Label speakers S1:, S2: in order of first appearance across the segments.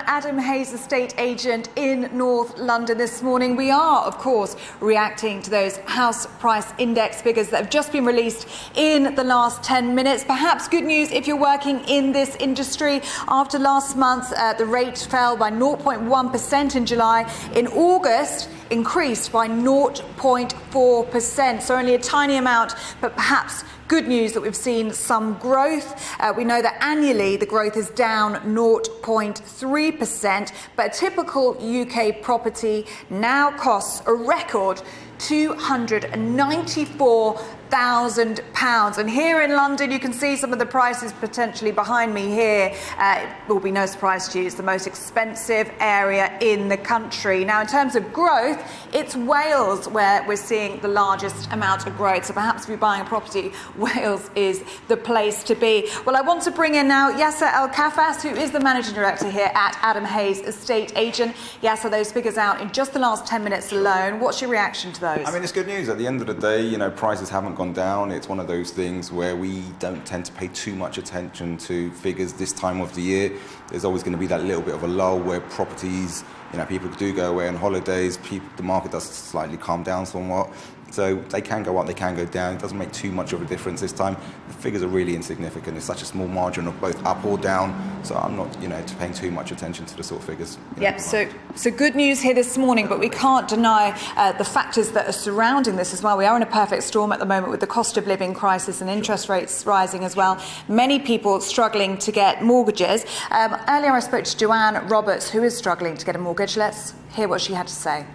S1: Adam Hayes, estate agent in North London this morning. We are, of course, reacting to those house price index figures that have just been released in the last 10 minutes. Perhaps good news if you're working in this industry. After last month, the rate fell by 0.1% in July. In August, increased by 0.4%. So only a tiny amount, but perhaps good news that we've seen some growth. We know that annually the growth is down 0.3%, but a typical UK property now costs a record £294,000. And here in London, you can see some of the prices potentially behind me here. It will be no surprise to you, it's the most expensive area in the country. Now, in terms of growth, it's Wales where we're seeing the largest amount of growth. So perhaps if you're buying a property, Wales is the place to be. Well, I want to bring in now Yasser El-Kafas, who is the managing director here at Adam Hayes, estate agent. Yasser, those figures out in just the last 10 minutes alone. What's your reaction to those?
S2: I mean, it's good news. At the end of the day, you know, prices haven't gone down. It's one of those things where we don't tend to pay too much attention to figures this time of the year. There's always going to be that little bit of a lull where properties, you know, people do go away on holidays, the market does slightly calm down somewhat. So they can go up, they can go down. It doesn't make too much of a difference this time. The figures are really insignificant. It's such a small margin of both up or down. So I'm not, you know, paying too much attention to the sort of figures.
S1: Yep. So good news here this morning, but we can't deny the factors that are surrounding this as well. We are in a perfect storm at the moment with the cost of living crisis and interest rates rising as well. Many people struggling to get mortgages. Earlier I spoke to Joanne Roberts, who is struggling to get a mortgage. Let's hear what she had to say.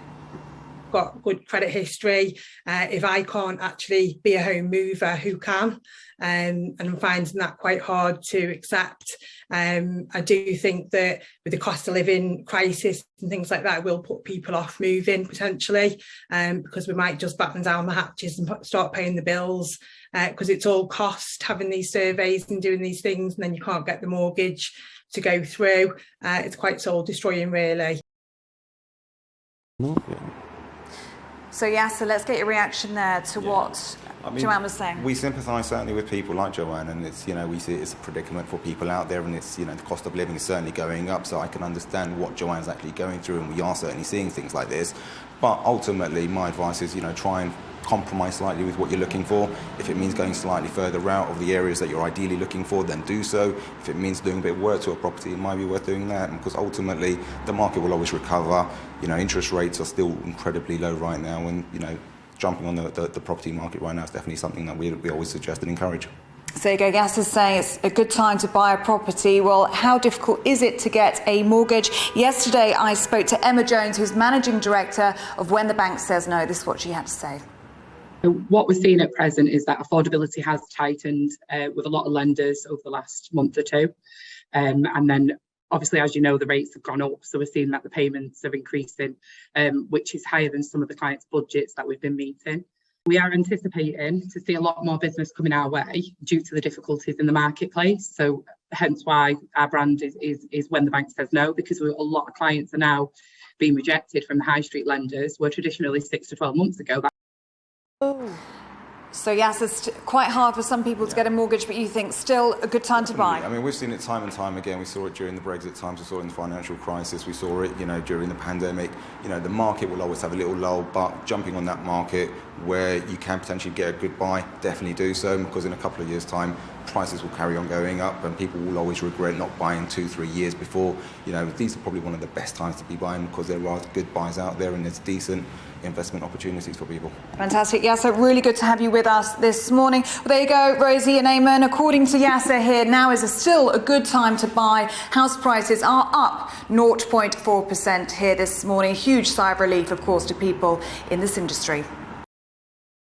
S3: Got good credit history. If I can't actually be a home mover, who can? And I'm finding that quite hard to accept. I do think that with the cost of living crisis and things like that, it will put people off moving potentially, because we might just batten down the hatches and start paying the bills, because it's all cost having these surveys and doing these things, and then you can't get the mortgage to go through. It's quite soul destroying, really.
S1: So Yasser, let's get your reaction there to what Joanne was saying.
S2: We sympathise certainly with people like Joanne, and it's, you know, we see it as a predicament for people out there, and it's, you know, the cost of living is certainly going up, so I can understand what Joanne's actually going through, and we are certainly seeing things like this. But ultimately, my advice is, you know, try and compromise slightly with what you're looking for. If it means going slightly further out of the areas that you're ideally looking for, then do so. If it means doing a bit of work to a property, it might be worth doing that, because ultimately the market will always recover. You know, interest rates are still incredibly low right now, and, you know, jumping on the property market right now is definitely something that we always suggest and encourage.
S1: So you go, Yasser's saying it's a good time to buy a property. Well, how difficult is it to get a mortgage? Yesterday I spoke to Emma Jones, who's managing director of When the Bank Says No. This is what she had to say.
S4: What we're seeing at present is that affordability has tightened with a lot of lenders over the last month or two. And then, obviously, as you know, the rates have gone up. So we're seeing that the payments are increasing, which is higher than some of the clients' budgets that we've been meeting. We are anticipating to see a lot more business coming our way due to the difficulties in the marketplace. So hence why our brand is When the Bank Says No, because a lot of clients are now being rejected from the high street lenders, where traditionally 6 to 12 months ago,
S1: So yes, it's quite hard for some people to get a mortgage, but you think still a good time to buy?
S2: I mean, we've seen it time and time again. We saw it during the Brexit times, we saw it in the financial crisis, we saw it, you know, during the pandemic. You know, the market will always have a little lull, but jumping on that market where you can potentially get a good buy, definitely do so, because in a couple of years' time, prices will carry on going up, and people will always regret not buying 2-3 years before. You know, these are probably one of the best times to be buying, because there are good buys out there and there's decent investment opportunities for people.
S1: Fantastic. Yasser, really good to have you with us this morning. Well, there you go, Rosie and Eamon. According to Yasser here, now is still a good time to buy. House prices are up 0.4% here this morning. Huge sigh of relief, of course, to people in this industry.